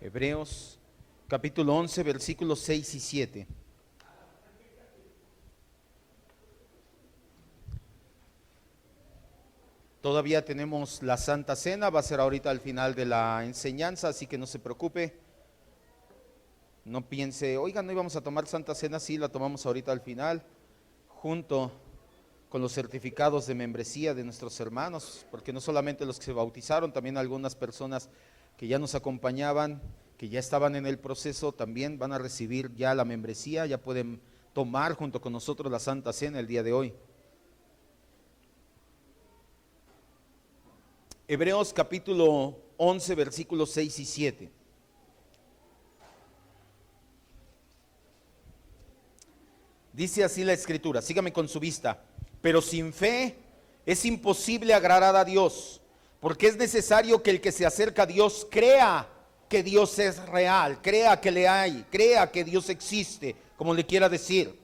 Hebreos capítulo 11, versículos 6 y 7. Todavía tenemos la Santa Cena, va a ser ahorita al final de la enseñanza, así que no se preocupe. No piense, oigan, no íbamos a tomar Santa Cena, sí, la tomamos ahorita al final, junto con los certificados de membresía de nuestros hermanos, porque no solamente los que se bautizaron, también algunas personas que ya nos acompañaban, que ya estaban en el proceso, también van a recibir ya la membresía, ya pueden tomar junto con nosotros la Santa Cena el día de hoy. Hebreos capítulo 11, versículos 6 y 7. Dice así la Escritura, sígame con su vista. Pero sin fe es imposible agradar a Dios, porque es necesario que el que se acerca a Dios crea que Dios es real, crea que le hay, crea que Dios existe, como le quiera decir,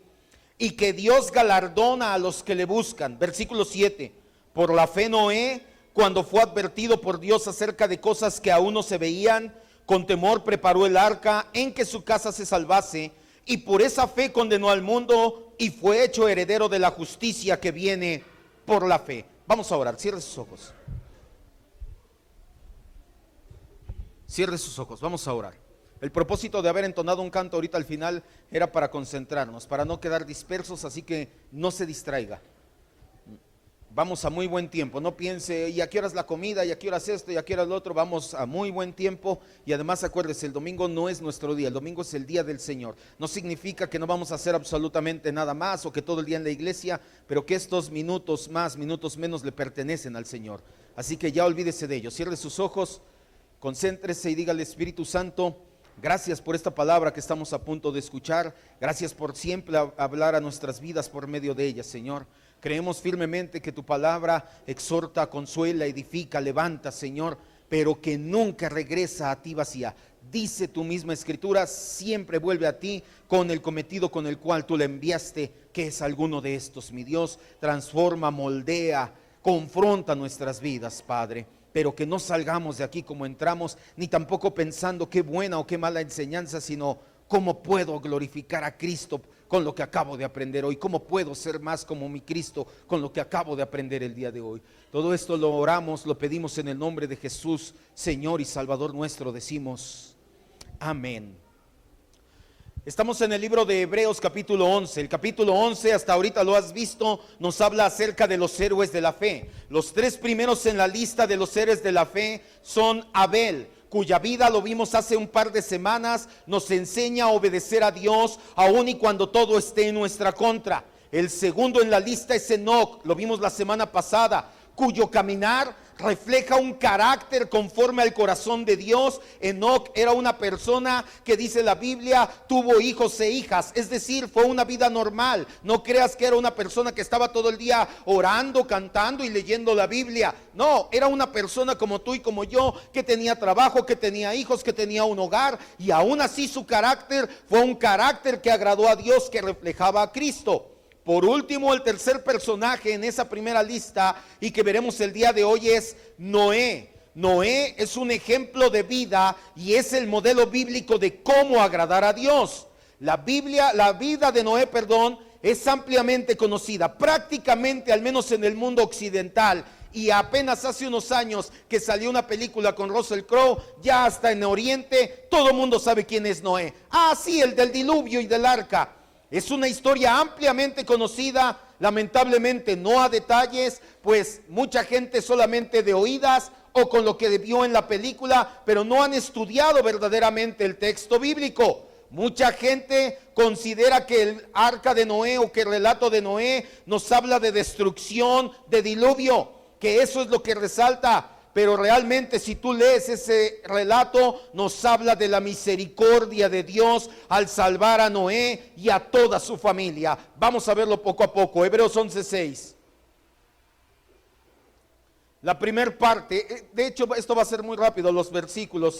y que Dios galardona a los que le buscan. Versículo 7. Por la fe Noé, cuando fue advertido por Dios acerca de cosas que aún no se veían, con temor preparó el arca en que su casa se salvase, y por esa fe condenó al mundo y fue hecho heredero de la justicia que viene por la fe. Vamos a orar, cierre sus ojos. Cierre sus ojos, vamos a orar. El propósito de haber entonado un canto ahorita al final era para concentrarnos, para no quedar dispersos, así que no se distraiga. Vamos a muy buen tiempo, no piense, ¿y a qué hora es la comida? ¿Y a qué hora es esto? ¿Y a qué hora es lo otro? Vamos a muy buen tiempo y además acuérdese, el domingo no es nuestro día, el domingo es el día del Señor. No significa que no vamos a hacer absolutamente nada más o que todo el día en la iglesia, pero que estos minutos más, minutos menos le pertenecen al Señor. Así que ya olvídese de ello, cierre sus ojos, concéntrese y diga al Espíritu Santo, gracias por esta palabra que estamos a punto de escuchar, gracias por siempre hablar a nuestras vidas por medio de ella, Señor. Creemos firmemente que tu palabra exhorta, consuela, edifica, levanta, Señor, pero que nunca regresa a ti vacía. Dice tu misma Escritura, siempre vuelve a ti con el cometido con el cual tú la enviaste, que es alguno de estos. Mi Dios, transforma, moldea, confronta nuestras vidas, Padre, pero que no salgamos de aquí como entramos, ni tampoco pensando qué buena o qué mala enseñanza, sino cómo puedo glorificar a Cristo con lo que acabo de aprender hoy, cómo puedo ser más como mi Cristo con lo que acabo de aprender el día de hoy. Todo esto lo oramos, lo pedimos en el nombre de Jesús, Señor y Salvador nuestro, decimos amén. Estamos en el libro de Hebreos capítulo 11. El capítulo 11, hasta ahorita lo has visto, nos habla acerca de los héroes de la fe. Los tres primeros en la lista de los héroes de la fe son Abel, cuya vida, lo vimos hace un par de semanas, nos enseña a obedecer a Dios aun y cuando todo esté en nuestra contra. El segundo en la lista es Enoc, lo vimos la semana pasada, cuyo caminar refleja un carácter conforme al corazón de Dios. Enoc era una persona que, dice la Biblia, tuvo hijos e hijas, es decir, fue una vida normal. No creas que era una persona que estaba todo el día orando, cantando y leyendo la Biblia. No, era una persona como tú y como yo, que tenía trabajo, que tenía hijos, que tenía un hogar, y aún así su carácter fue un carácter que agradó a Dios, que reflejaba a Cristo. Por último, el tercer personaje en esa primera lista y que veremos el día de hoy es Noé. Noé es un ejemplo de vida y es el modelo bíblico de cómo agradar a Dios. La vida de Noé, es ampliamente conocida, prácticamente, al menos en el mundo occidental. Y apenas hace unos años que salió una película con Russell Crowe, ya hasta en Oriente, todo el mundo sabe quién es Noé. Ah, sí, el del diluvio y del arca. Es una historia ampliamente conocida, lamentablemente no a detalles, pues mucha gente solamente de oídas o con lo que vio en la película, pero no han estudiado verdaderamente el texto bíblico. Mucha gente considera que el arca de Noé o que el relato de Noé nos habla de destrucción, de diluvio, que eso es lo que resalta. Pero realmente, si tú lees ese relato, nos habla de la misericordia de Dios al salvar a Noé y a toda su familia. Vamos a verlo poco a poco. Hebreos 11:6. La primera parte, de hecho esto va a ser muy rápido, los versículos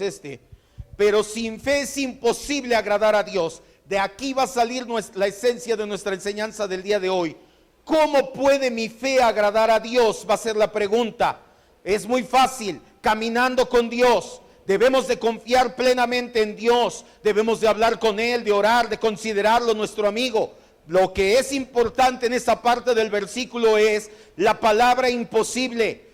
pero sin fe es imposible agradar a Dios. De aquí va a salir la esencia de nuestra enseñanza del día de hoy. ¿Cómo puede mi fe agradar a Dios? Va a ser la pregunta. Es muy fácil, caminando con Dios, Debemos de confiar plenamente en Dios, debemos de hablar con Él, de orar, de considerarlo nuestro amigo. Lo que es importante en esta parte del versículo es la palabra imposible.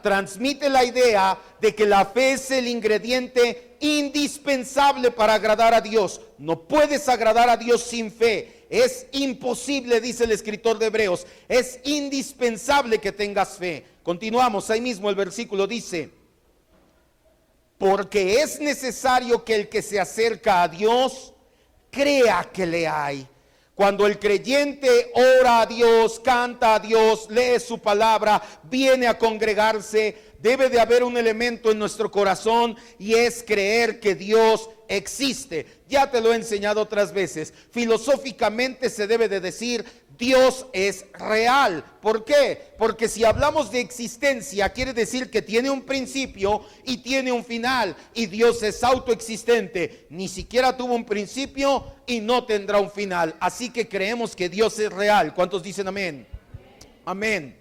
Transmite la idea de que la fe es el ingrediente indispensable para agradar a Dios. No puedes agradar a Dios sin fe. Es imposible, dice el escritor de Hebreos. Es indispensable que tengas fe. Continuamos, ahí mismo el versículo dice: porque es necesario que el que se acerca a Dios crea que le hay. Cuando el creyente ora a Dios, canta a Dios, lee su palabra, viene a congregarse, debe de haber un elemento en nuestro corazón, y es creer que Dios existe. Ya te lo he enseñado otras veces. Filosóficamente se debe de decir: Dios es real. ¿Por qué? Porque si hablamos de existencia, quiere decir que tiene un principio y tiene un final, y Dios es autoexistente. Ni siquiera tuvo un principio y no tendrá un final. Así que creemos que Dios es real. ¿Cuántos dicen amén? Amén.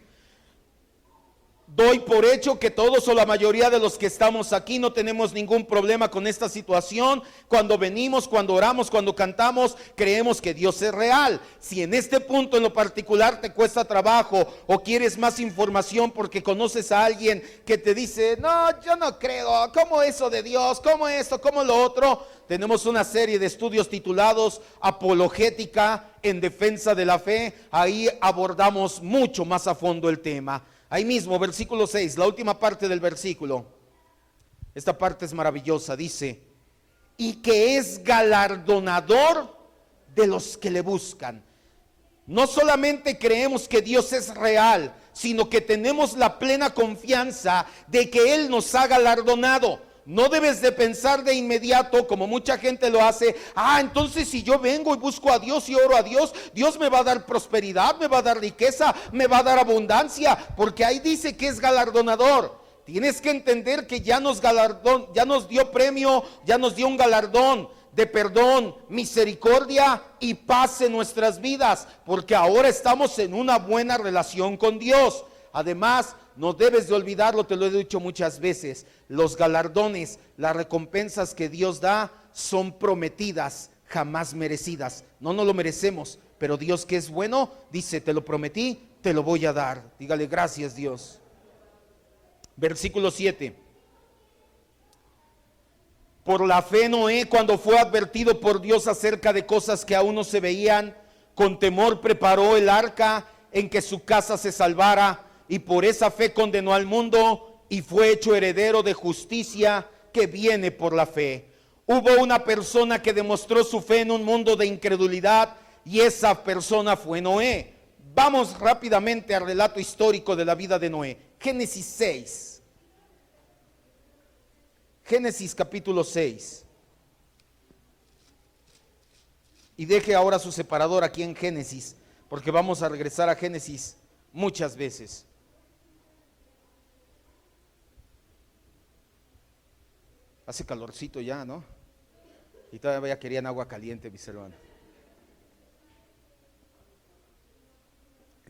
Doy por hecho que todos o la mayoría de los que estamos aquí no tenemos ningún problema con esta situación. Cuando venimos, cuando oramos, cuando cantamos, creemos que Dios es real. Si en este punto en lo particular te cuesta trabajo o quieres más información porque conoces a alguien que te dice: no, yo no creo, ¿cómo eso de Dios? ¿Cómo esto? ¿Cómo lo otro? Tenemos una serie de estudios titulados Apologética en defensa de la fe. Ahí abordamos mucho más a fondo el tema. Ahí mismo, versículo 6, la última parte del versículo. Esta parte es maravillosa, dice: y que es galardonador de los que le buscan. No solamente creemos que Dios es real, sino que tenemos la plena confianza de que Él nos ha galardonado. No debes de pensar de inmediato, como mucha gente lo hace: entonces si yo vengo y busco a Dios y oro a Dios, Dios me va a dar prosperidad, me va a dar riqueza, me va a dar abundancia, porque ahí dice que es galardonador. Tienes que entender que ya nos dio premio, ya nos dio un galardón de perdón, misericordia y paz en nuestras vidas, porque ahora estamos en una buena relación con Dios. Además, no debes de olvidarlo, te lo he dicho muchas veces: los galardones, las recompensas que Dios da son prometidas, jamás merecidas. No nos lo merecemos, pero Dios, que es bueno, dice: te lo prometí, te lo voy a dar. Dígale gracias, Dios. Versículo 7. Por la fe Noé, cuando fue advertido por Dios acerca de cosas que aún no se veían, con temor preparó el arca en que su casa se salvara, y por esa fe condenó al mundo y fue hecho heredero de justicia que viene por la fe. Hubo una persona que demostró su fe en un mundo de incredulidad, y esa persona fue Noé. Vamos rápidamente al relato histórico de la vida de Noé. Génesis 6. Génesis capítulo 6. Y deje ahora su separador aquí en Génesis, porque vamos a regresar a Génesis muchas veces. Hace calorcito ya, ¿no? Y todavía querían agua caliente, mis hermanos.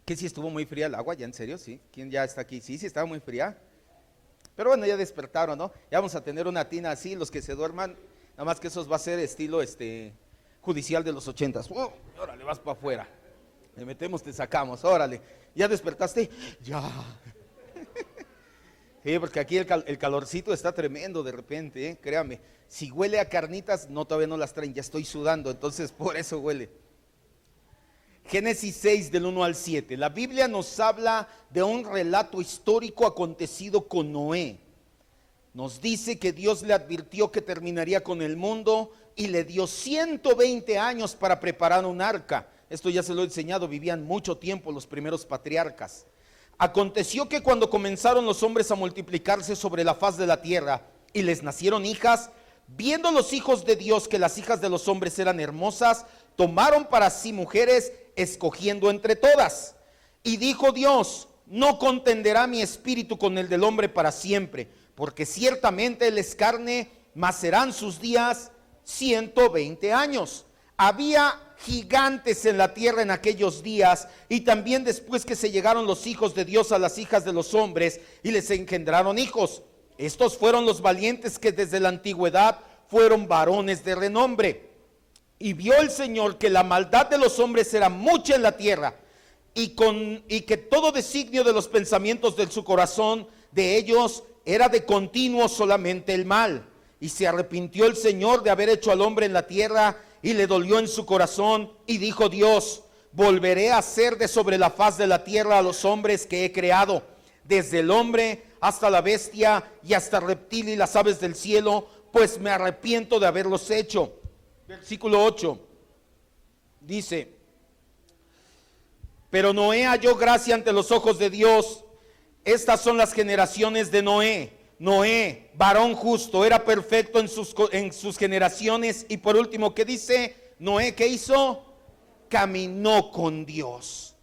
¿Qué si estuvo muy fría el agua? ¿Ya en serio? ¿Sí? ¿Quién ya está aquí? Sí, estaba muy fría. Pero bueno, ya despertaron, ¿no? Ya vamos a tener una tina así, los que se duerman. Nada más que eso va a ser estilo judicial de los 80s. Órale, vas para afuera. Le metemos, te sacamos, órale. ¿Ya despertaste? Ya. Sí, porque aquí el calorcito está tremendo de repente, créame. Si huele a carnitas, no, todavía no las traen, ya estoy sudando, entonces por eso huele. Génesis 6 del 1 al 7. La Biblia nos habla de un relato histórico acontecido con Noé. Nos dice que Dios le advirtió que terminaría con el mundo y le dio 120 años para preparar un arca. Esto ya se lo he enseñado, vivían mucho tiempo los primeros patriarcas. Aconteció que cuando comenzaron los hombres a multiplicarse sobre la faz de la tierra y les nacieron hijas, viendo los hijos de Dios que las hijas de los hombres eran hermosas, tomaron para sí mujeres, escogiendo entre todas. Y dijo Dios: no contenderá mi espíritu con el del hombre para siempre, porque ciertamente él es carne, mas serán sus días 120 años. Había gigantes en la tierra en aquellos días, y también después que se llegaron los hijos de Dios a las hijas de los hombres y les engendraron hijos. Estos fueron los valientes que desde la antigüedad fueron varones de renombre. Y vio el Señor que la maldad de los hombres era mucha en la tierra, y que todo designio de los pensamientos de su corazón de ellos era de continuo solamente el mal. Y se arrepintió el Señor de haber hecho al hombre en la tierra, y le dolió en su corazón, y dijo Dios: volveré a hacer de sobre la faz de la tierra a los hombres que he creado, desde el hombre hasta la bestia y hasta el reptil y las aves del cielo, pues me arrepiento de haberlos hecho. Versículo 8 dice: pero Noé halló gracia ante los ojos de Dios. Estas son las generaciones de Noé. Noé, varón justo, era perfecto en sus generaciones. Y por último, ¿qué dice Noé? ¿Qué hizo? Caminó con Dios.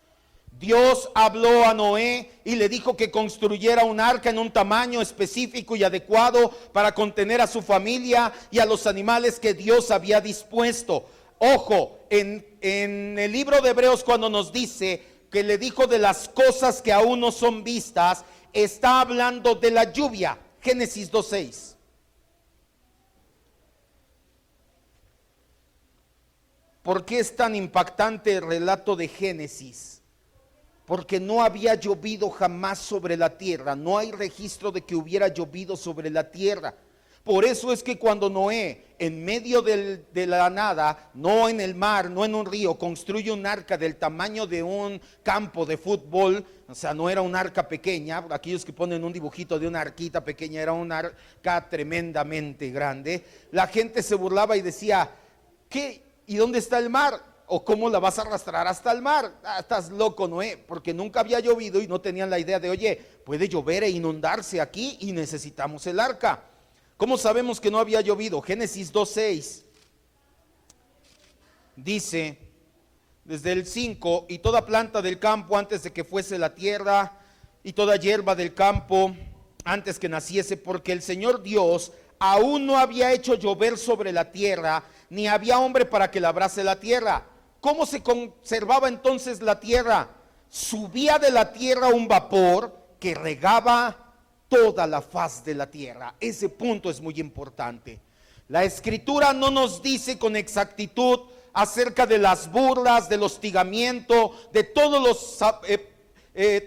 Dios habló a Noé y le dijo que construyera un arca en un tamaño específico y adecuado para contener a su familia y a los animales que Dios había dispuesto. Ojo, en el libro de Hebreos, cuando nos dice que le dijo de las cosas que aún no son vistas, está hablando de la lluvia. Génesis 2:6. ¿Por qué es tan impactante el relato de Génesis? Porque no había llovido jamás sobre la tierra. No hay registro de que hubiera llovido sobre la tierra. Por eso es que cuando Noé, en medio de la nada, no en el mar, no en un río, construye un arca del tamaño de un campo de fútbol, o sea, no era un arca pequeña. Aquellos que ponen un dibujito de una arquita pequeña, era un arca tremendamente grande. La gente se burlaba y decía: ¿qué? ¿Y dónde está el mar? ¿O cómo la vas a arrastrar hasta el mar? Estás loco, Noé, porque nunca había llovido y no tenían la idea de: oye, puede llover e inundarse aquí y necesitamos el arca. ¿Cómo sabemos que no había llovido? Génesis 2:6 dice, desde el 5: y toda planta del campo antes de que fuese la tierra, y toda hierba del campo antes que naciese, porque el Señor Dios aún no había hecho llover sobre la tierra, ni había hombre para que labrase la tierra. ¿Cómo se conservaba entonces la tierra? Subía de la tierra un vapor que regaba toda la faz de la tierra. Ese punto es muy importante. La Escritura no nos dice con exactitud acerca de las burlas, del hostigamiento, de todos los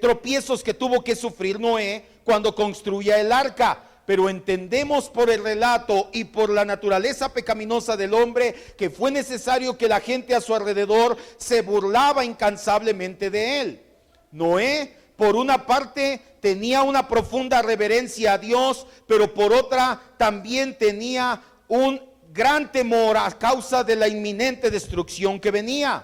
tropiezos que tuvo que sufrir Noé cuando construía el arca. Pero entendemos por el relato y por la naturaleza pecaminosa del hombre que fue necesario que la gente a su alrededor se burlaba incansablemente de él. Noé, por una parte, tenía una profunda reverencia a Dios, pero por otra también tenía un gran temor a causa de la inminente destrucción que venía.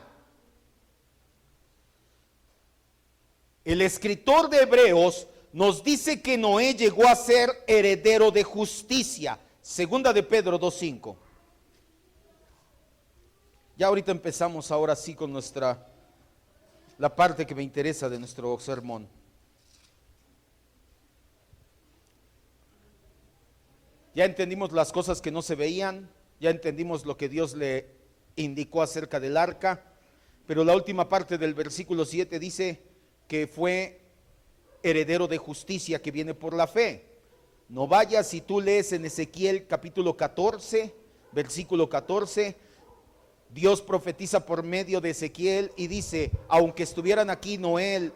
El escritor de Hebreos nos dice que Noé llegó a ser heredero de justicia. Segunda de Pedro 2:5. Ya ahorita empezamos ahora sí con la parte que me interesa de nuestro sermón. Ya entendimos las cosas que no se veían, ya entendimos lo que Dios le indicó acerca del arca, pero la última parte del versículo 7 dice que fue heredero de justicia que viene por la fe. No vayas, si tú lees en Ezequiel capítulo 14, versículo 14, Dios profetiza por medio de Ezequiel y dice: aunque estuvieran aquí Noé,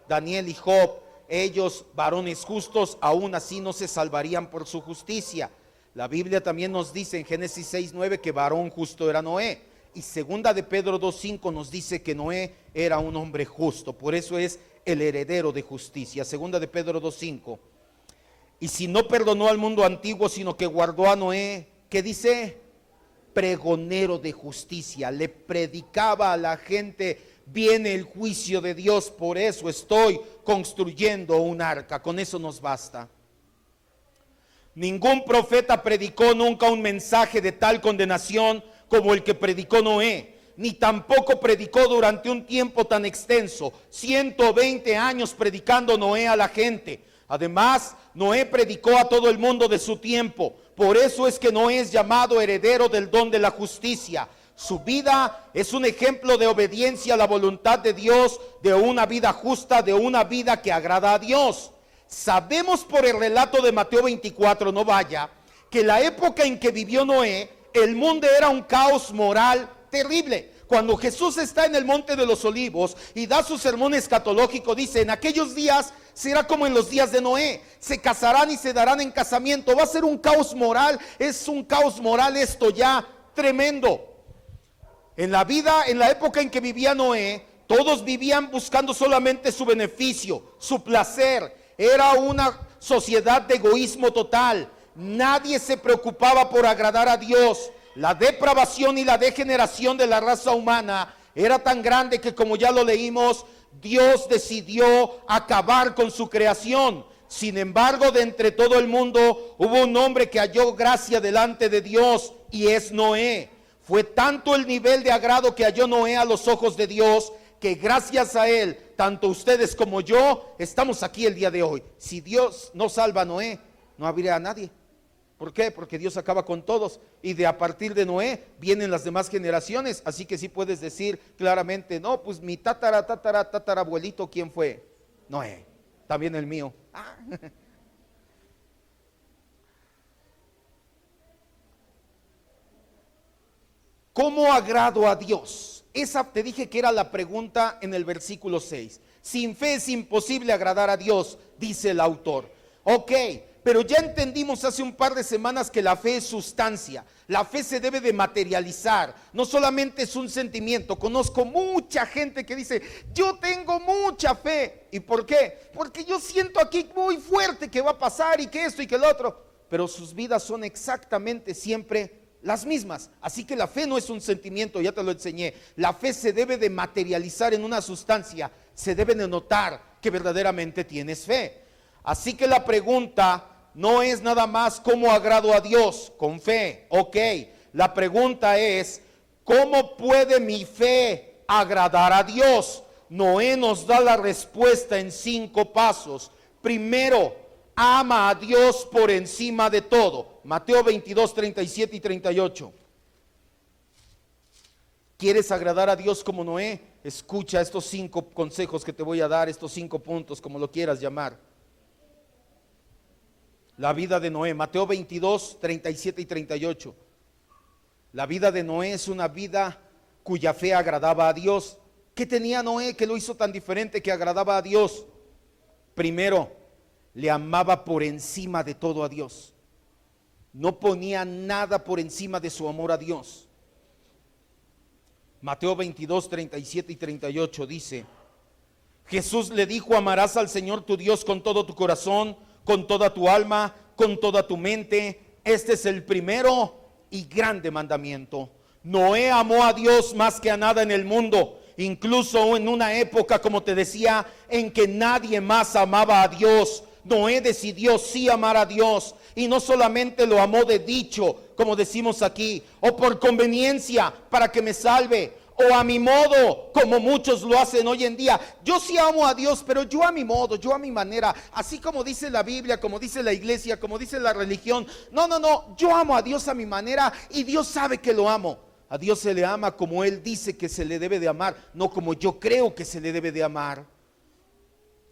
Daniel y Job, ellos varones justos, aún así no se salvarían por su justicia. La Biblia también nos dice en Génesis 6:9 que varón justo era Noé, y segunda de Pedro 2:5 nos dice que Noé era un hombre justo, por eso es el heredero de justicia. Segunda de Pedro 2:5. Y si no perdonó al mundo antiguo, sino que guardó a Noé, ¿qué dice? Pregonero de justicia. Le predicaba a la gente: viene el juicio de Dios, por eso estoy construyendo un arca. Con eso nos basta. Ningún profeta predicó nunca un mensaje de tal condenación como el que predicó Noé, ni tampoco predicó durante un tiempo tan extenso, 120 años predicando Noé a la gente. Además, Noé predicó a todo el mundo de su tiempo. Por eso es que Noé es llamado heredero del don de la justicia. Su vida es un ejemplo de obediencia a la voluntad de Dios, de una vida justa, de una vida que agrada a Dios. Sabemos por el relato de Mateo 24, no vaya, que la época en que vivió Noé, el mundo era un caos moral terrible. Cuando Jesús está en el monte de los olivos y da su sermón escatológico, dice: en aquellos días será como en los días de Noé, se casarán y se darán en casamiento. Va a ser un caos moral, es un caos moral esto ya tremendo. En la vida, en la época en que vivía Noé, todos vivían buscando solamente su beneficio, su placer. Era una sociedad de egoísmo total. Nadie se preocupaba por agradar a Dios. La depravación y la degeneración de la raza humana era tan grande que, como ya lo leímos, Dios decidió acabar con su creación. Sin embargo, de entre todo el mundo hubo un hombre que halló gracia delante de Dios, y es Noé. Fue tanto el nivel de agrado que halló Noé a los ojos de Dios, que gracias a él, tanto ustedes como yo, estamos aquí el día de hoy. Si Dios no salva a Noé, no habría a nadie. ¿Por qué? Porque Dios acaba con todos, y de a partir de Noé vienen las demás generaciones. Así que sí puedes decir claramente: no, pues mi tatarabuelito, ¿quién fue? Noé. También el mío. ¿Cómo agrado a Dios? Esa te dije que era la pregunta en el versículo 6. Sin fe es imposible agradar a Dios, dice el autor. Ok, pero ya entendimos hace un par de semanas que la fe es sustancia. La fe se debe de materializar. No solamente es un sentimiento. Conozco mucha gente que dice: yo tengo mucha fe. ¿Y por qué? Porque yo siento aquí muy fuerte que va a pasar y que esto y que lo otro. Pero sus vidas son exactamente siempre las mismas. Así que la fe no es un sentimiento, ya te lo enseñé. La fe se debe de materializar en una sustancia. Se debe de notar que verdaderamente tienes fe. Así que la pregunta no es nada más cómo agrado a Dios con fe. Ok, la pregunta es: ¿cómo puede mi fe agradar a Dios? Noé nos da la respuesta en 5 pasos. Primero, ama a Dios por encima de todo. Mateo 22, 37 y 38. ¿Quieres agradar a Dios como Noé? Escucha estos 5 consejos que te voy a dar, estos 5 puntos, como lo quieras llamar. La vida de Noé, Mateo 22, 37 y 38. La vida de Noé es una vida cuya fe agradaba a Dios. ¿Qué tenía Noé que lo hizo tan diferente que agradaba a Dios? Primero, le amaba por encima de todo a Dios. No ponía nada por encima de su amor a Dios. Mateo 22, 37 y 38 dice: Jesús le dijo: amarás al Señor tu Dios con todo tu corazón, con toda tu alma, con toda tu mente. Este es el primero y grande mandamiento. Noé amó a Dios más que a nada en el mundo, incluso en una época, como te decía, en que nadie más amaba a Dios. Noé decidió sí amar a Dios, y no solamente lo amó de dicho, como decimos aquí, o por conveniencia para que me salve, o a mi modo, como muchos lo hacen hoy en día. Yo sí amo a Dios, pero yo a mi modo, yo a mi manera, así como dice la Biblia, como dice la iglesia, como dice la religión. No, yo amo a Dios a mi manera, y Dios sabe que lo amo. A Dios se le ama como Él dice que se le debe de amar, no como yo creo que se le debe de amar.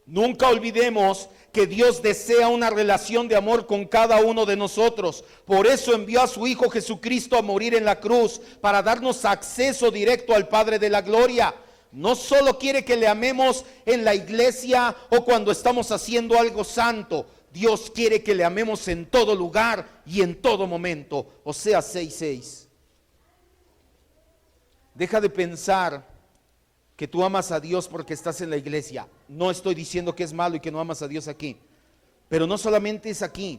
Nunca olvidemos que Dios desea una relación de amor con cada uno de nosotros. Por eso envió a su Hijo Jesucristo a morir en la cruz, para darnos acceso directo al Padre de la gloria. No solo quiere que le amemos en la iglesia o cuando estamos haciendo algo santo. Dios quiere que le amemos en todo lugar y en todo momento. Oseas 6:6. Deja de pensar que tú amas a Dios porque estás en la iglesia. No estoy diciendo que es malo y que no amas a Dios aquí, pero no solamente es aquí,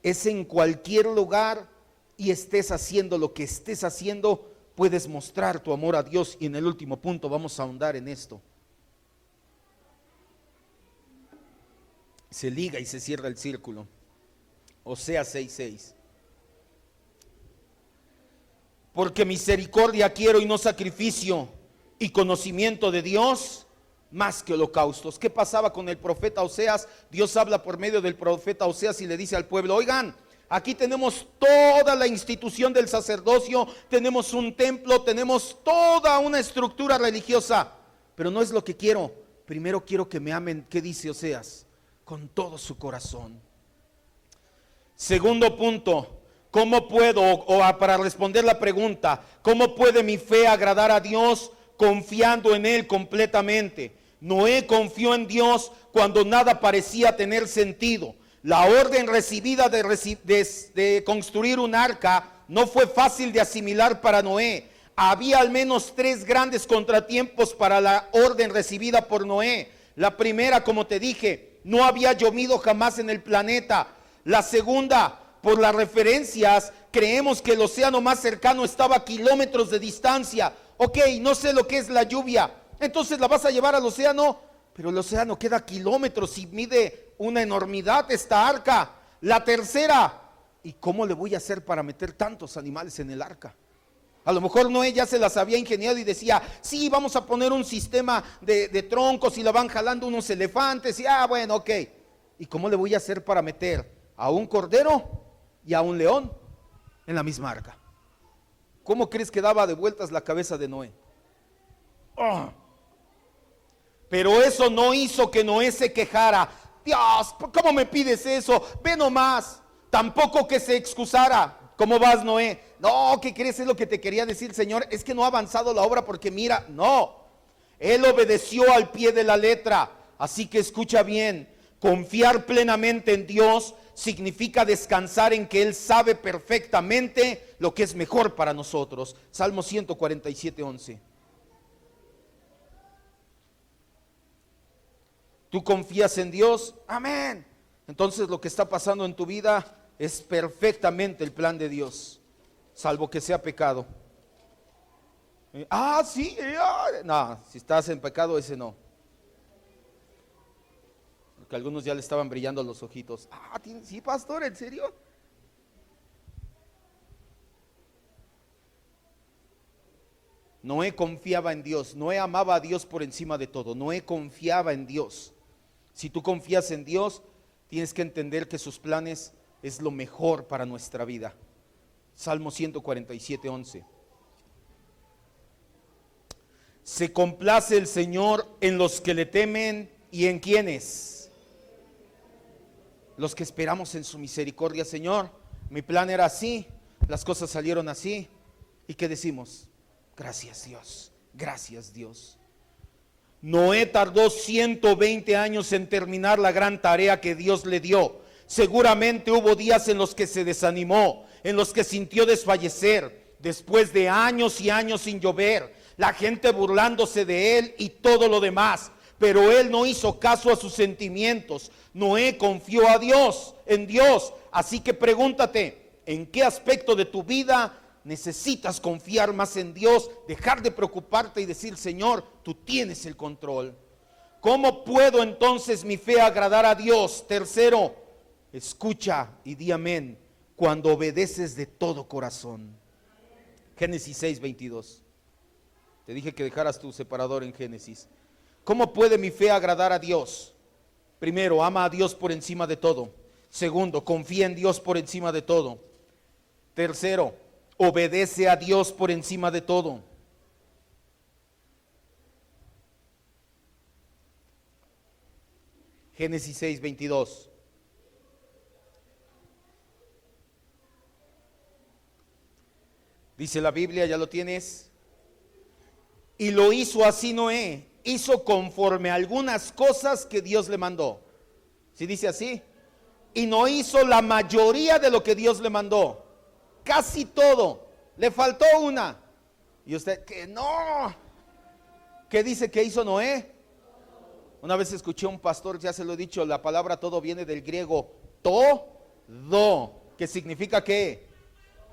es en cualquier lugar, y estés haciendo lo que estés haciendo, puedes mostrar tu amor a Dios. Y en el último punto vamos a ahondar en esto. Se liga y se cierra el círculo. Oseas 6:6. Porque misericordia quiero y no sacrificio, y conocimiento de Dios más que holocaustos. ¿Qué pasaba con el profeta Oseas? Dios habla por medio del profeta Oseas y le dice al pueblo: oigan, aquí tenemos toda la institución del sacerdocio, tenemos un templo, tenemos toda una estructura religiosa, pero no es lo que quiero. Primero quiero que me amen. ¿Qué dice Oseas? con todo su corazón. Segundo punto, ¿cómo puedo, para responder la pregunta, cómo puede mi fe agradar a Dios? Confiando en Él completamente. Noé confió en Dios cuando nada parecía tener sentido. La orden recibida de construir un arca no fue fácil de asimilar para Noé. Había al menos 3 grandes contratiempos para la orden recibida por Noé. La primera, como te dije, no había llovido jamás en el planeta. La segunda, por las referencias, creemos que el océano más cercano estaba a kilómetros de distancia. Ok, no sé lo que es la lluvia, entonces la vas a llevar al océano, pero el océano queda a kilómetros y mide una enormidad esta arca. La tercera, ¿y cómo le voy a hacer para meter tantos animales en el arca? A lo mejor Noé ya se las había ingeniado y decía, sí, vamos a poner un sistema de troncos y la van jalando unos elefantes y bueno, ok. ¿Y cómo le voy a hacer para meter a un cordero y a un león en la misma arca? ¿Cómo crees que daba de vueltas la cabeza de Noé? Pero eso no hizo que Noé se quejara. Dios, ¿cómo me pides eso? Ve nomás. Tampoco que se excusara. ¿Cómo vas, Noé? No, ¿qué crees? Es lo que te quería decir, Señor. Es que no ha avanzado la obra porque mira, no. Él obedeció al pie de la letra. Así que escucha bien. Confiar plenamente en Dios significa descansar en que Él sabe perfectamente lo que es mejor para nosotros. Salmo 147:11. ¿Tú confías en Dios? Amén. Entonces lo que está pasando en tu vida es perfectamente el plan de Dios, salvo que sea pecado. Sí, no, si estás en pecado, ese no. Porque algunos ya le estaban brillando los ojitos. Sí, pastor, ¿en serio? Noé confiaba en Dios. Noé amaba a Dios por encima de todo. Noé confiaba en Dios. Si tú confías en Dios, tienes que entender que sus planes es lo mejor para nuestra vida. Salmo 147:11. Se complace el Señor en los que le temen y en quienes. Los que esperamos en su misericordia. Señor, mi plan era así, las cosas salieron así. ¿Y qué decimos? Gracias Dios, gracias Dios. Noé tardó 120 años en terminar la gran tarea que Dios le dio. Seguramente hubo días en los que se desanimó, en los que sintió desfallecer, después de años y años sin llover, la gente burlándose de él y todo lo demás. Pero él no hizo caso a sus sentimientos. Noé confió a Dios, en Dios. Así que pregúntate, ¿en qué aspecto de tu vida necesitas confiar más en Dios? Dejar de preocuparte y decir, Señor, tú tienes el control. ¿Cómo puedo entonces mi fe agradar a Dios? Tercero, escucha y di amén cuando obedeces de todo corazón. Génesis 6:22. Te dije que dejaras tu separador en Génesis. ¿Cómo puede mi fe agradar a Dios? Primero, ama a Dios por encima de todo. Segundo, confía en Dios por encima de todo. Tercero, obedece a Dios por encima de todo. Génesis 6:22. Dice la Biblia, ¿ya lo tienes? Y lo hizo así Noé, hizo conforme a algunas cosas que Dios le mandó. ¿Sí dice así? Y no hizo la mayoría de lo que Dios le mandó. Casi todo. Le faltó una. Y usted, que no. ¿Qué dice que hizo Noé? Una vez escuché a un pastor, ya se lo he dicho, la palabra todo viene del griego todo, que significa ¿qué?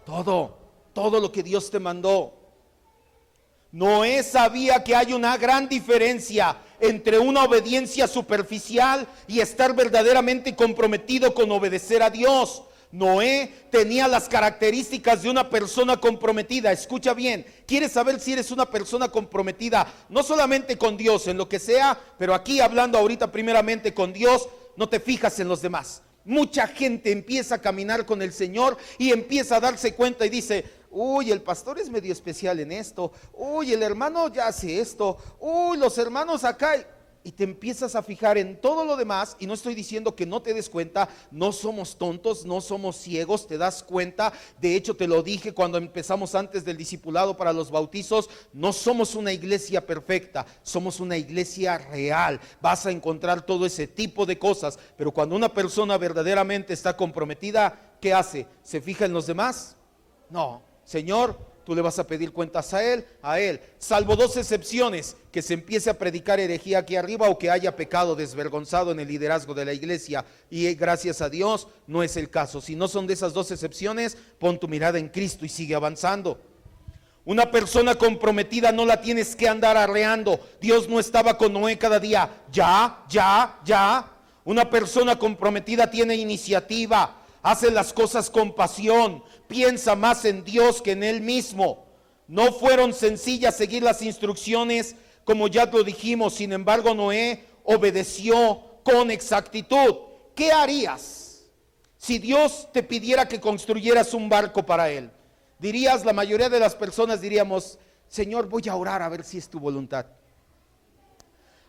Todo lo que Dios te mandó. Noé sabía que hay una gran diferencia entre una obediencia superficial y estar verdaderamente comprometido con obedecer a Dios. Noé tenía las características de una persona comprometida. Escucha bien, ¿quieres saber si eres una persona comprometida? No solamente con Dios, en lo que sea, pero aquí hablando ahorita primeramente con Dios, no te fijas en los demás. Mucha gente empieza a caminar con el Señor y empieza a darse cuenta y dice, uy, el pastor es medio especial en esto, uy, el hermano ya hace esto, uy, los hermanos acá. y te empiezas a fijar en todo lo demás, y no estoy diciendo que no te des cuenta, no somos tontos, no somos ciegos, te das cuenta. De hecho, te lo dije cuando empezamos antes del discipulado para los bautizos, no somos una iglesia perfecta, somos una iglesia real. Vas a encontrar todo ese tipo de cosas, pero cuando una persona verdaderamente está comprometida, ¿qué hace? ¿Se fija en los demás? No, Señor, tú le vas a pedir cuentas a Él, salvo dos excepciones: que se empiece a predicar herejía aquí arriba, o que haya pecado desvergonzado en el liderazgo de la iglesia, y gracias a Dios no es el caso. Si no son de esas dos excepciones, pon tu mirada en Cristo y sigue avanzando. Una persona comprometida no la tienes que andar arreando. Dios no estaba con Noé cada día, ya. Una persona comprometida tiene iniciativa, hace las cosas con pasión, piensa más en Dios que en él mismo. No fueron sencillas seguir las instrucciones, como ya lo dijimos. Sin embargo, Noé obedeció con exactitud. ¿Qué harías si Dios te pidiera que construyeras un barco para él? Dirías, la mayoría de las personas diríamos: Señor, voy a orar a ver si es tu voluntad.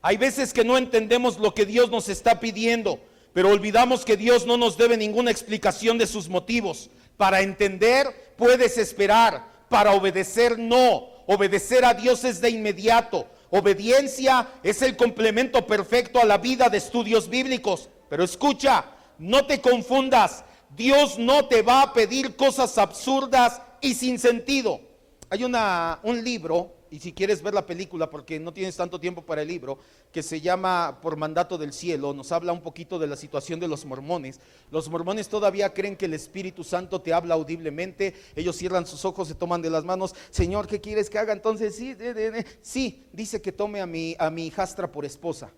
Hay veces que no entendemos lo que Dios nos está pidiendo, pero olvidamos que Dios no nos debe ninguna explicación de sus motivos. Para entender puedes esperar, para obedecer no. Obedecer a Dios es de inmediato. Obediencia es el complemento perfecto a la vida de estudios bíblicos. Pero escucha, no te confundas. Dios no te va a pedir cosas absurdas y sin sentido. Hay un libro, y si quieres ver la película, porque no tienes tanto tiempo para el libro, que se llama Por Mandato del Cielo. Nos habla un poquito de la situación de los mormones. Los mormones todavía creen que el Espíritu Santo te habla audiblemente. Ellos cierran sus ojos, se toman de las manos: Señor, ¿qué quieres que haga? Entonces sí, dice que tome a mi hijastra por esposa,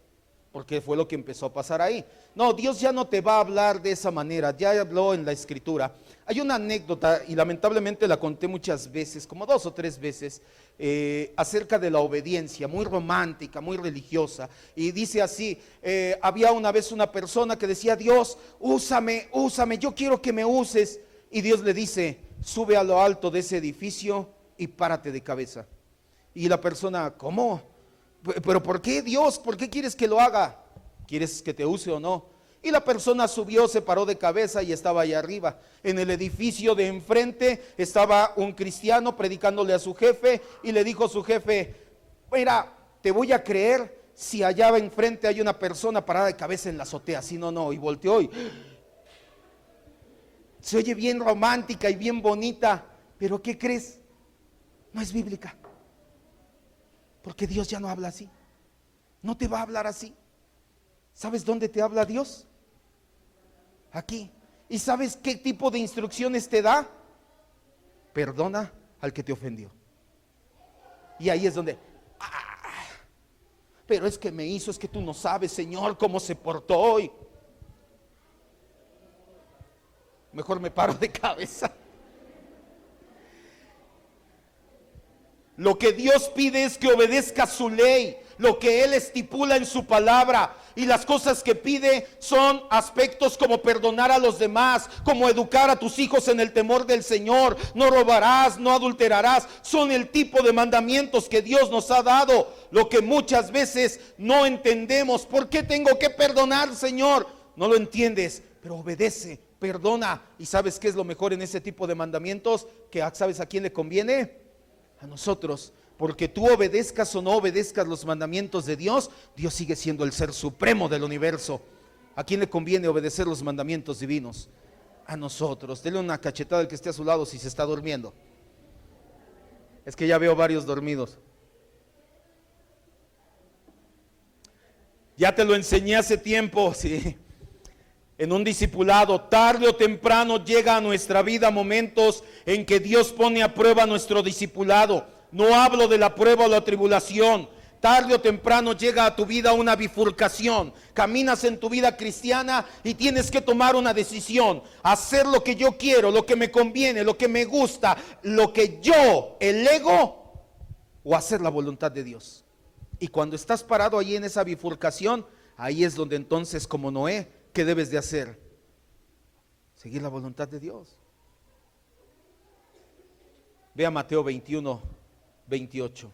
porque fue lo que empezó a pasar ahí. No, Dios ya no te va a hablar de esa manera, ya habló en la Escritura. Hay una anécdota, y lamentablemente la conté muchas veces, como 2 o 3 veces, acerca de la obediencia, muy romántica, muy religiosa. Y dice así: había una vez una persona que decía: Dios, úsame, yo quiero que me uses. Y Dios le dice: sube a lo alto de ese edificio y párate de cabeza. Y la persona: ¿cómo? ¿Pero por qué, Dios? ¿Por qué quieres que lo haga? ¿Quieres que te use o no? Y la persona subió, se paró de cabeza y estaba allá arriba. En el edificio de enfrente estaba un cristiano predicándole a su jefe, y le dijo a su jefe: mira, te voy a creer si allá enfrente hay una persona parada de cabeza en la azotea. Si no, no. Y volteó y se oye bien romántica y bien bonita, pero ¿qué crees? No es bíblica. Porque Dios ya no habla así. No te va a hablar así. ¿Sabes dónde te habla Dios? Aquí. ¿Y sabes qué tipo de instrucciones te da? Perdona al que te ofendió. Y ahí es donde: pero es que me hizo, es que tú no sabes, Señor, cómo se portó hoy. Mejor me paro de cabeza. Lo que Dios pide es que obedezca su ley, lo que Él estipula en su palabra. Y las cosas que pide son aspectos como perdonar a los demás, como educar a tus hijos en el temor del Señor. No robarás, no adulterarás. Son el tipo de mandamientos que Dios nos ha dado. Lo que muchas veces no entendemos. ¿Por qué tengo que perdonar, Señor? No lo entiendes, pero obedece, perdona. ¿Y sabes qué es lo mejor en ese tipo de mandamientos? Que ¿sabes a quién le conviene? A nosotros. Porque tú obedezcas o no obedezcas los mandamientos de Dios, Dios sigue siendo el ser supremo del universo. ¿A quién le conviene obedecer los mandamientos divinos? A nosotros. Dele una cachetada al que esté a su lado si se está durmiendo. Es que ya veo varios dormidos. Ya te lo enseñé hace tiempo, sí. En un discipulado, tarde o temprano llega a nuestra vida momentos en que Dios pone a prueba nuestro discipulado. No hablo de la prueba o la tribulación. Tarde o temprano llega a tu vida una bifurcación. Caminas en tu vida cristiana y tienes que tomar una decisión. Hacer lo que yo quiero, lo que me conviene, lo que me gusta, lo que yo elego, o hacer la voluntad de Dios. Y cuando estás parado ahí en esa bifurcación, ahí es donde entonces, como Noé, ¿qué debes de hacer? Seguir la voluntad de Dios. Ve a Mateo 21, 28.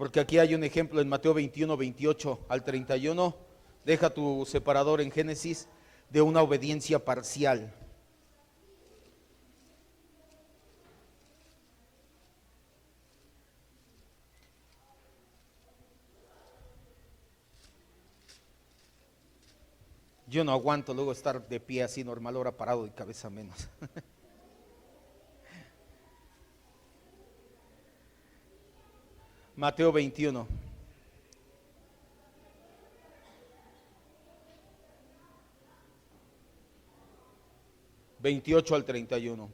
porque aquí hay un ejemplo en Mateo 21, 28 al 31. Deja tu separador en Génesis, de una obediencia parcial. Yo no aguanto luego estar de pie así normal, ahora parado de cabeza menos. Mateo 21. (28 al 31).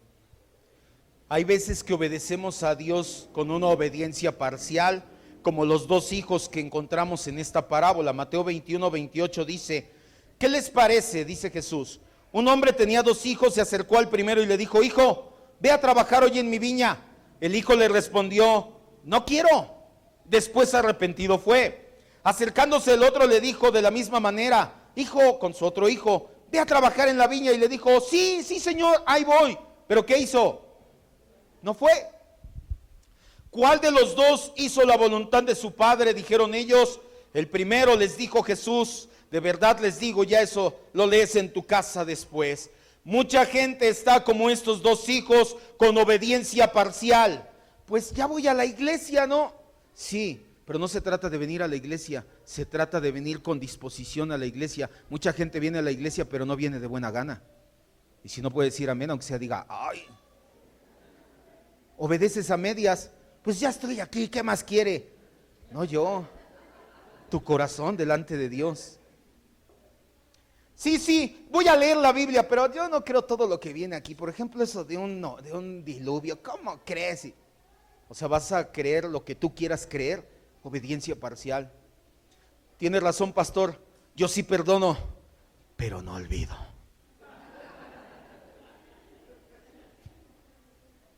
Hay veces que obedecemos a Dios con una obediencia parcial, como los dos hijos que encontramos en esta parábola. Mateo 21, 28 dice: ¿qué les parece? Dice Jesús. Un hombre tenía dos hijos, se acercó al primero y le dijo: hijo, ve a trabajar hoy en mi viña. El hijo le respondió: no quiero. Después arrepentido fue. Acercándose el otro le dijo de la misma manera: hijo, con su otro hijo, ve a trabajar en la viña. Y le dijo: sí, sí señor, ahí voy. ¿Pero qué hizo? No fue. ¿Cuál de los dos hizo la voluntad de su padre? Dijeron ellos. El primero, les dijo Jesús. De verdad les digo, ya eso lo lees en tu casa después. Mucha gente está como estos dos hijos, con obediencia parcial. Pues ya voy a la iglesia, ¿no? Sí, pero no se trata de venir a la iglesia, se trata de venir con disposición a la iglesia. Mucha gente viene a la iglesia, pero no viene de buena gana. Y si no puede decir amén, aunque sea diga, ay. Obedeces a medias, pues ya estoy aquí, ¿qué más quiere? No yo, tu corazón delante de Dios. Sí, voy a leer la Biblia, pero yo no creo todo lo que viene aquí. Por ejemplo, eso de un diluvio, ¿cómo crees? O sea, vas a creer lo que tú quieras creer. Obediencia parcial. Tienes razón, pastor, yo sí perdono, pero no olvido.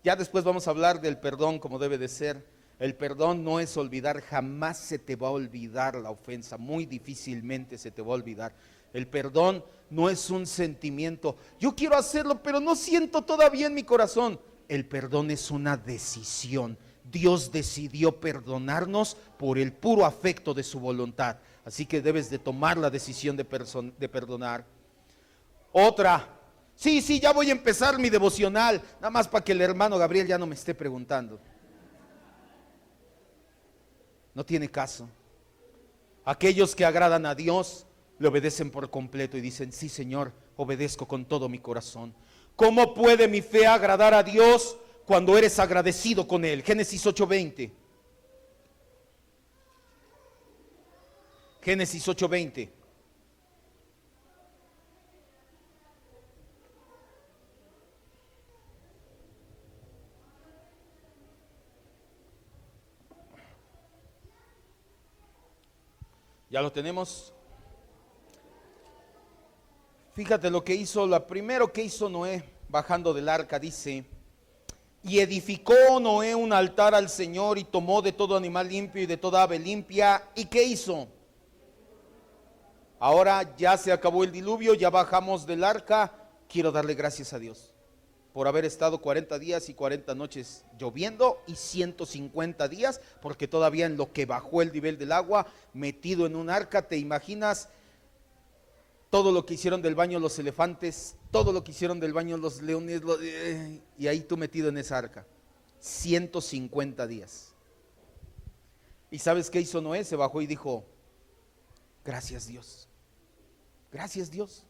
Ya después vamos a hablar del perdón como debe de ser. El perdón no es olvidar, jamás se te va a olvidar la ofensa, muy difícilmente se te va a olvidar. El perdón no es un sentimiento, yo quiero hacerlo pero no siento todavía en mi corazón. El perdón es una decisión. Dios decidió perdonarnos por el puro afecto de su voluntad, así que debes de tomar la decisión de perdonar. Otra, sí, ya voy a empezar mi devocional, nada más para que el hermano Gabriel ya no me esté preguntando. No tiene caso. Aquellos que agradan a Dios le obedecen por completo y dicen: sí Señor, obedezco con todo mi corazón. ¿Cómo puede mi fe agradar a Dios cuando eres agradecido con Él? Génesis 8:20. Génesis 8:20. ¿Ya lo tenemos? Fíjate lo que hizo, lo primero que hizo Noé bajando del arca, dice: y edificó Noé un altar al Señor y tomó de todo animal limpio y de toda ave limpia. ¿Y qué hizo? Ahora ya se acabó el diluvio, ya bajamos del arca. Quiero darle gracias a Dios por haber estado 40 días y 40 noches lloviendo y 150 días, porque todavía en lo que bajó el nivel del agua, metido en un arca. ¿Te imaginas todo lo que hicieron del baño los elefantes, todo lo que hicieron del baño los leones, y ahí tú metido en esa arca? 150 días. ¿Y sabes qué hizo Noé? Se bajó y dijo: gracias Dios, gracias Dios.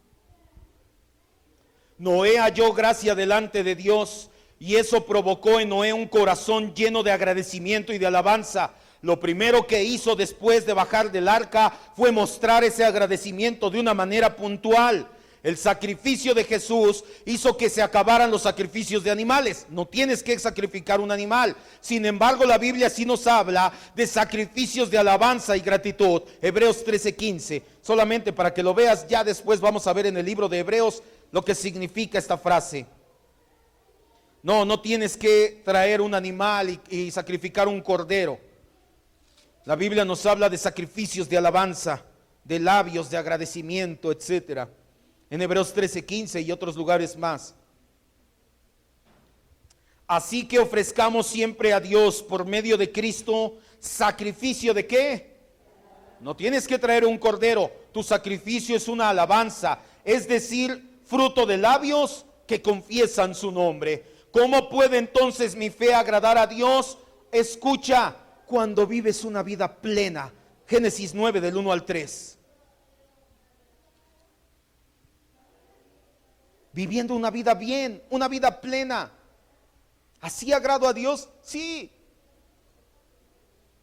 Noé halló gracia delante de Dios, y eso provocó en Noé un corazón lleno de agradecimiento y de alabanza. Lo primero que hizo después de bajar del arca fue mostrar ese agradecimiento de una manera puntual. El sacrificio de Jesús hizo que se acabaran los sacrificios de animales. No tienes que sacrificar un animal. Sin embargo, la Biblia sí nos habla de sacrificios de alabanza y gratitud. Hebreos 13:15. Solamente para que lo veas, ya después vamos a ver en el libro de Hebreos lo que significa esta frase. No tienes que traer un animal y sacrificar un cordero. La Biblia nos habla de sacrificios de alabanza, de labios, de agradecimiento, etcétera. En Hebreos 13:15 y otros lugares más. Así que ofrezcamos siempre a Dios por medio de Cristo sacrificio ¿de qué? No tienes que traer un cordero, tu sacrificio es una alabanza, es decir, fruto de labios que confiesan su nombre. ¿Cómo puede entonces mi fe agradar a Dios? Escucha, cuando vives una vida plena. Génesis 9 del 1 al 3. Viviendo una vida bien, una vida plena. ¿Así agrado a Dios? Sí.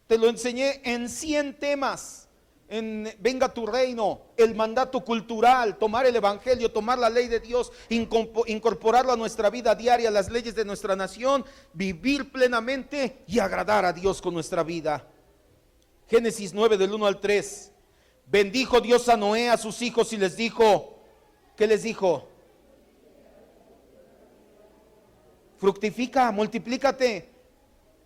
Te lo enseñé en 100 temas. En Venga tu reino, el mandato cultural, tomar el evangelio, tomar la ley de Dios, incorporarlo a nuestra vida diaria, las leyes de nuestra nación, vivir plenamente y agradar a Dios con nuestra vida. Génesis 9 del 1 al 3. Bendijo Dios a Noé, a sus hijos y les dijo, ¿qué les dijo? Fructifica, multiplícate,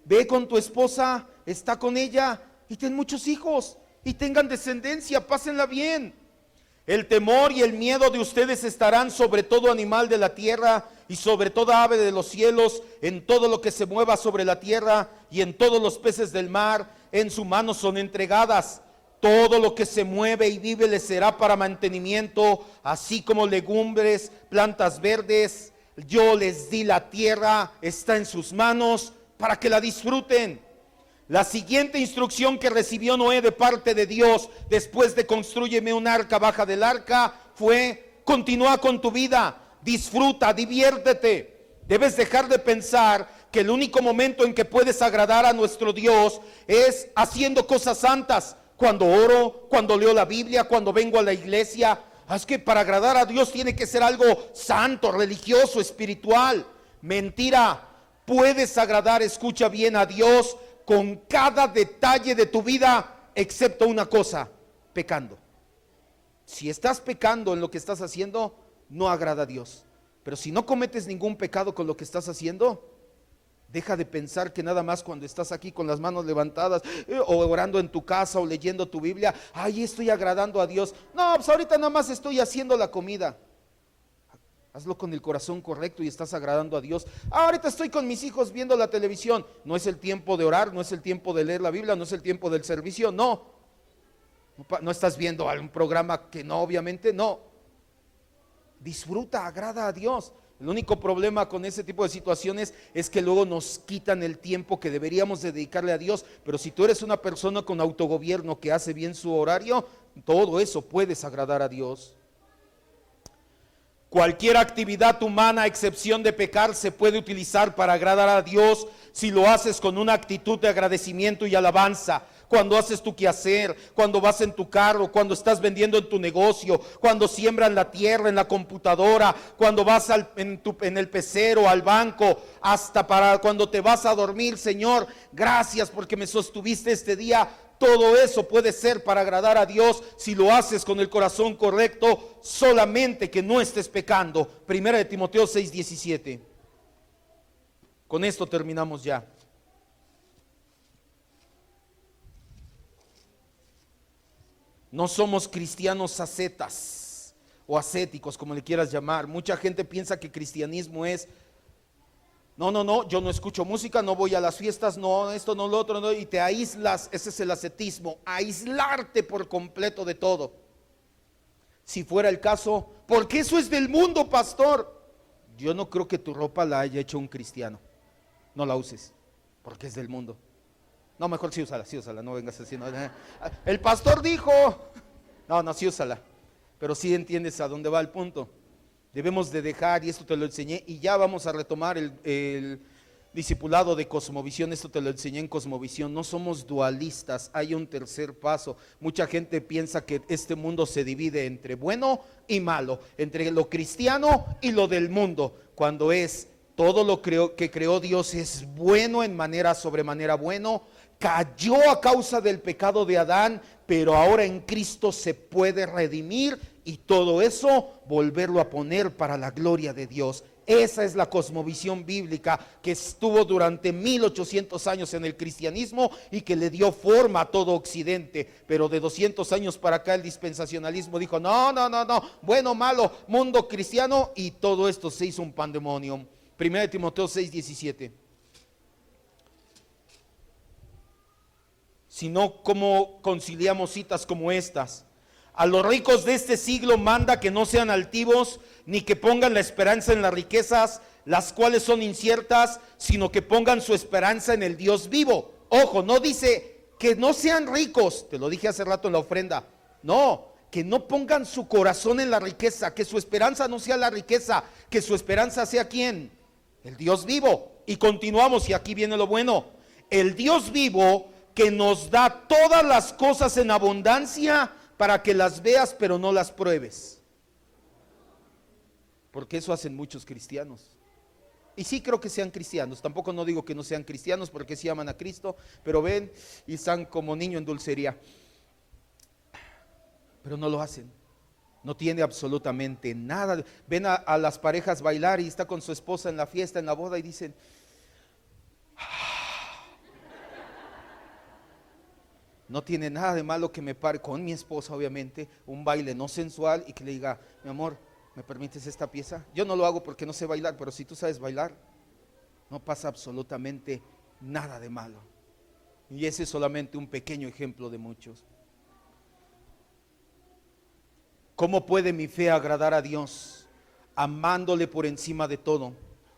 ve con tu esposa, está con ella y ten muchos hijos y tengan descendencia, pásenla bien. El temor y el miedo de ustedes estarán sobre todo animal de la tierra y sobre toda ave de los cielos, en todo lo que se mueva sobre la tierra y en todos los peces del mar, en su mano son entregadas. Todo lo que se mueve y vive les será para mantenimiento, así como legumbres, plantas verdes. Yo les di la tierra, está en sus manos para que la disfruten. La siguiente instrucción que recibió Noé de parte de Dios después de construyeme un arca, baja del arca, fue: continúa con tu vida, disfruta, diviértete. Debes dejar de pensar que el único momento en que puedes agradar a nuestro Dios es haciendo cosas santas. Cuando oro, cuando leo la Biblia, cuando vengo a la iglesia. Es que para agradar a Dios tiene que ser algo santo, religioso, espiritual. Mentira. Puedes agradar, escucha bien, a Dios con cada detalle de tu vida, excepto una cosa: pecando. Si estás pecando en lo que estás haciendo, no agrada a Dios. Pero si no cometes ningún pecado con lo que estás haciendo, deja de pensar que nada más cuando estás aquí con las manos levantadas o orando en tu casa o leyendo tu Biblia, ay, estoy agradando a Dios. No, pues ahorita nada más estoy haciendo la comida. Hazlo con el corazón correcto y estás agradando a Dios. Ahorita estoy con mis hijos viendo la televisión. No es el tiempo de orar, no es el tiempo de leer la Biblia, no es el tiempo del servicio, no. No estás viendo algún programa que no, obviamente no. Disfruta, agrada a Dios. El único problema con ese tipo de situaciones es que luego nos quitan el tiempo que deberíamos dedicarle a Dios. Pero si tú eres una persona con autogobierno que hace bien su horario, todo eso puedes agradar a Dios. Cualquier actividad humana, a excepción de pecar, se puede utilizar para agradar a Dios si lo haces con una actitud de agradecimiento y alabanza. Cuando haces tu quehacer, cuando vas en tu carro, cuando estás vendiendo en tu negocio, cuando siembras la tierra en la computadora, cuando vas en el pecero, al banco, hasta para cuando te vas a dormir. Señor, gracias porque me sostuviste este día. Todo eso puede ser para agradar a Dios si lo haces con el corazón correcto, solamente que no estés pecando. Primera de Timoteo 6:17. Con esto terminamos ya. No somos cristianos ascetas o ascéticos, como le quieras llamar. Mucha gente piensa que cristianismo es: no, yo no escucho música, no voy a las fiestas, no esto, no lo otro, no, y te aíslas. Ese es el ascetismo, aislarte por completo de todo. Si fuera el caso, porque eso es del mundo, pastor. Yo no creo que tu ropa la haya hecho un cristiano. No la uses, porque es del mundo. No, mejor sí úsala, no vengas así. No, el pastor dijo, no, sí úsala, pero sí entiendes a dónde va el punto. Debemos de dejar, y esto te lo enseñé, y ya vamos a retomar el discipulado de Cosmovisión. Esto te lo enseñé en Cosmovisión. No somos dualistas, hay un tercer paso. Mucha gente piensa que este mundo se divide entre bueno y malo, entre lo cristiano y lo del mundo, cuando es todo lo que creó Dios es bueno, en manera sobremanera bueno. Cayó a causa del pecado de Adán, pero ahora en Cristo se puede redimir y todo eso volverlo a poner para la gloria de Dios. Esa es la cosmovisión bíblica que estuvo durante 1800 años en el cristianismo y que le dio forma a todo Occidente. Pero de 200 años para acá el dispensacionalismo dijo: no, bueno, malo, mundo cristiano, y todo esto se hizo un pandemonium. Primera de Timoteo 6:17. Si no, ¿cómo conciliamos citas como estas? A los ricos de este siglo manda que no sean altivos, ni que pongan la esperanza en las riquezas, las cuales son inciertas, sino que pongan su esperanza en el Dios vivo. Ojo, no dice que no sean ricos, te lo dije hace rato en la ofrenda. No, que no pongan su corazón en la riqueza, que su esperanza no sea la riqueza, que su esperanza sea ¿quién? El Dios vivo. Y continuamos, y aquí viene lo bueno. El Dios vivo que nos da todas las cosas en abundancia para que las veas pero no las pruebes. Porque eso hacen muchos cristianos. Y sí creo que sean cristianos, tampoco no digo que no sean cristianos porque sí aman a Cristo, pero ven y están como niño en dulcería. Pero no lo hacen. No tiene absolutamente nada. Ven a las parejas bailar y está con su esposa en la fiesta, en la boda y dicen, no tiene nada de malo que me pare con mi esposa, obviamente, un baile no sensual y que le diga, mi amor, ¿me permites esta pieza? Yo no lo hago porque no sé bailar, pero si tú sabes bailar, no pasa absolutamente nada de malo. Y ese es solamente un pequeño ejemplo de muchos. ¿Cómo puede mi fe agradar a Dios? Amándole por encima de todo,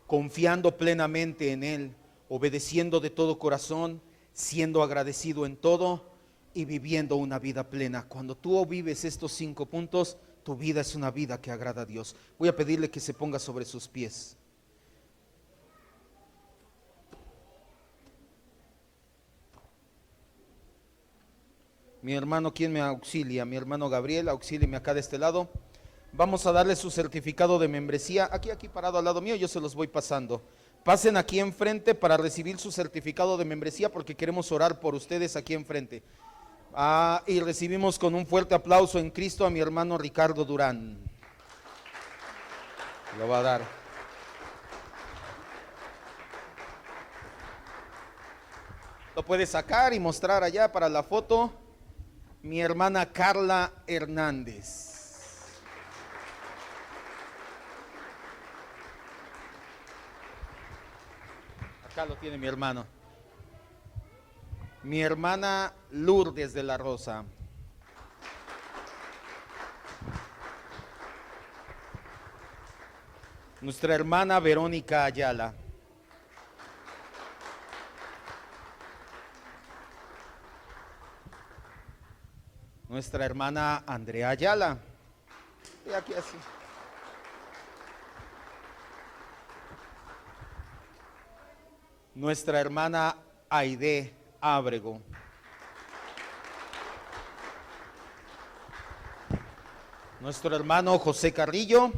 confiando plenamente en Él, obedeciendo de todo corazón, siendo agradecido en todo y viviendo una vida plena. Cuando tú vives estos 5 puntos, tu vida es una vida que agrada a Dios. Voy a pedirle que se ponga sobre sus pies. Mi hermano, ¿quién me auxilia? Mi hermano Gabriel, auxílieme acá de este lado. Vamos a darle su certificado de membresía. Aquí parado al lado mío, yo se los voy pasando. Pasen aquí enfrente para recibir su certificado de membresía porque queremos orar por ustedes aquí enfrente. Y recibimos con un fuerte aplauso en Cristo a mi hermano Ricardo Durán. Lo va a dar. Lo puede sacar y mostrar allá para la foto. Mi hermana Carla Hernández. Acá lo tiene mi hermano. Mi hermana Lourdes de la Rosa. Nuestra hermana Verónica Ayala. Nuestra hermana Andrea Ayala. Y aquí así. Nuestra hermana Aide Ábrego. Nuestro hermano José Carrillo.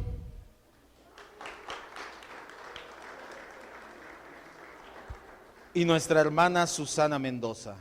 Y nuestra hermana Susana Mendoza.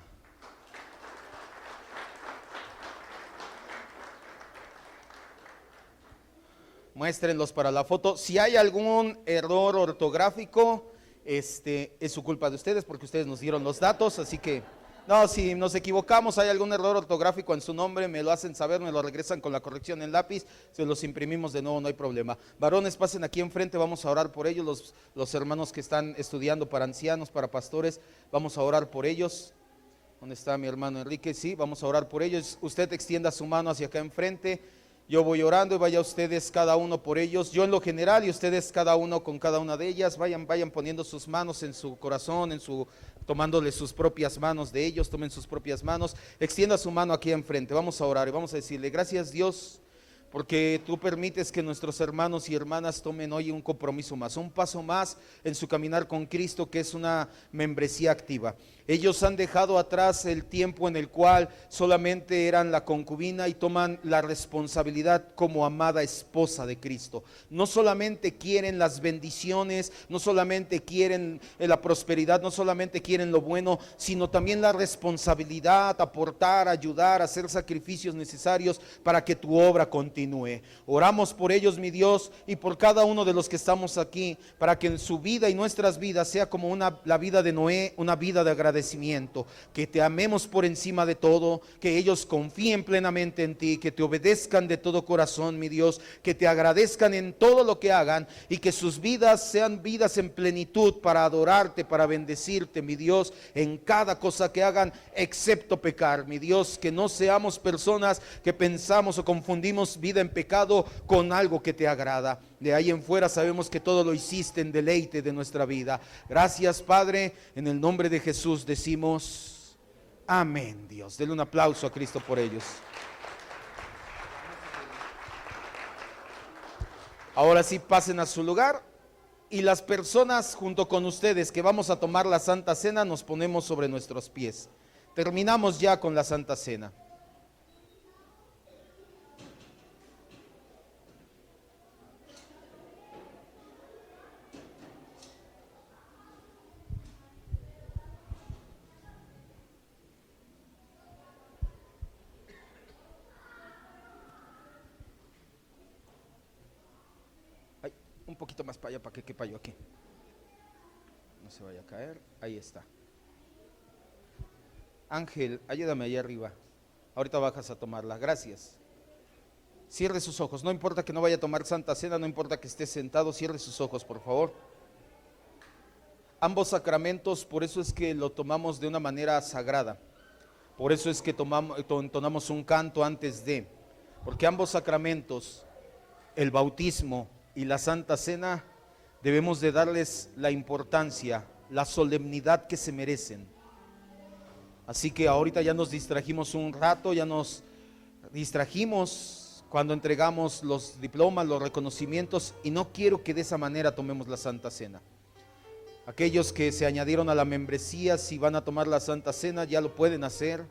Muéstrenlos para la foto. Si hay algún error ortográfico, es su culpa de ustedes porque ustedes nos dieron los datos, así que no, si nos equivocamos, hay algún error ortográfico en su nombre, me lo hacen saber, me lo regresan con la corrección en lápiz, se los imprimimos de nuevo, no hay problema. Varones, pasen aquí enfrente, vamos a orar por ellos, los hermanos que están estudiando para ancianos, para pastores, vamos a orar por ellos. ¿Dónde está mi hermano Enrique? Sí, vamos a orar por ellos. Usted extienda su mano hacia acá enfrente. Yo voy orando y vaya ustedes cada uno por ellos, yo en lo general y ustedes cada uno con cada una de ellas, vayan poniendo sus manos en su corazón, tomándole sus propias manos de ellos, tomen sus propias manos, extienda su mano aquí enfrente, vamos a orar y vamos a decirle, gracias Dios, porque tú permites que nuestros hermanos y hermanas tomen hoy un compromiso más, un paso más en su caminar con Cristo, que es una membresía activa. Ellos han dejado atrás el tiempo en el cual solamente eran la concubina y toman la responsabilidad como amada esposa de Cristo. No solamente quieren las bendiciones, no solamente quieren la prosperidad, no solamente quieren lo bueno, sino también la responsabilidad, aportar, ayudar, hacer sacrificios necesarios para que tu obra continúe. disminuye. Oramos por ellos, mi Dios, y por cada uno de los que estamos aquí, para que en su vida y nuestras vidas sea como la vida de Noé, una vida de agradecimiento, que te amemos por encima de todo, que ellos confíen plenamente en ti, que te obedezcan de todo corazón, mi Dios, que te agradezcan en todo lo que hagan y que sus vidas sean vidas en plenitud para adorarte, para bendecirte, mi Dios, en cada cosa que hagan, excepto pecar, mi Dios, que no seamos personas que pensamos o confundimos vida en pecado con algo que te agrada. De ahí en fuera sabemos que todo lo hiciste en deleite de nuestra vida. Gracias, Padre, en el nombre de Jesús decimos amén. Dios, denle un aplauso a Cristo por ellos. Ahora sí, pasen a su lugar, y las personas junto con ustedes que vamos a tomar la Santa Cena nos ponemos sobre nuestros pies. Terminamos ya con la Santa Cena. Ay, un poquito más para allá para que quepa yo aquí. No se vaya a caer. Ahí está. Ángel, ayúdame allá arriba. Ahorita bajas a tomarla. Gracias. Cierre sus ojos. No importa que no vaya a tomar Santa Cena, no importa que esté sentado, cierre sus ojos, por favor. Ambos sacramentos, por eso es que lo tomamos de una manera sagrada. Por eso es que entonamos un canto antes de. Porque ambos sacramentos, el bautismo y la Santa Cena, debemos de darles la importancia, la solemnidad que se merecen. Así que ahorita ya nos distrajimos un rato, ya nos distrajimos cuando entregamos los diplomas, los reconocimientos, y no quiero que de esa manera tomemos la Santa Cena. Aquellos que se añadieron a la membresía, si van a tomar la Santa Cena, ya lo pueden hacer.